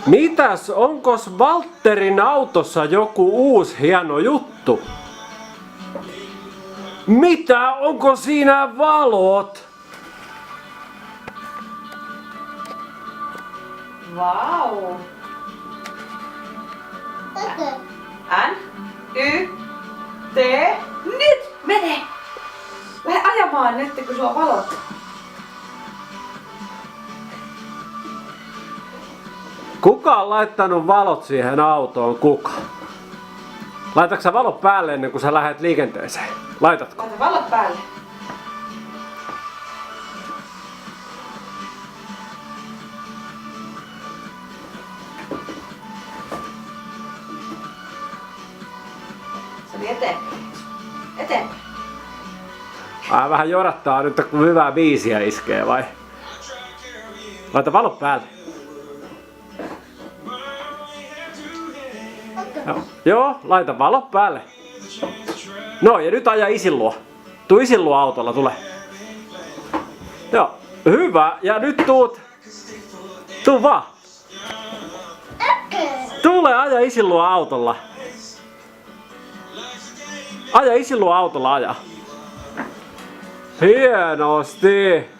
Mitäs, onkos Valtterin autossa joku uusi hieno juttu? Mitä? Onko siinä valot? Vau! N, Y, T. Nyt mene! Lähde ajamaan nyt, kun sulla on valot. Kuka on laittanut valot siihen autoon? Kuka? Laitatko sä valot päälle ennen kuin sä lähdet liikenteeseen? Laitatko? Laita valot päälle. Se oli eteenpäin. Eteenpäin. Vähän jorattaa nyt, kun hyvää biisiä iskee, vai? Laita valot päälle. Joo, laita valot päälle. No, ja nyt aja isin luo. Tuu isin luo autolla, tule. Joo, hyvä. Ja nyt tuut. Tuu vaan. Tule, aja isin luo autolla. Aja isin luo autolla, aja. Hienosti.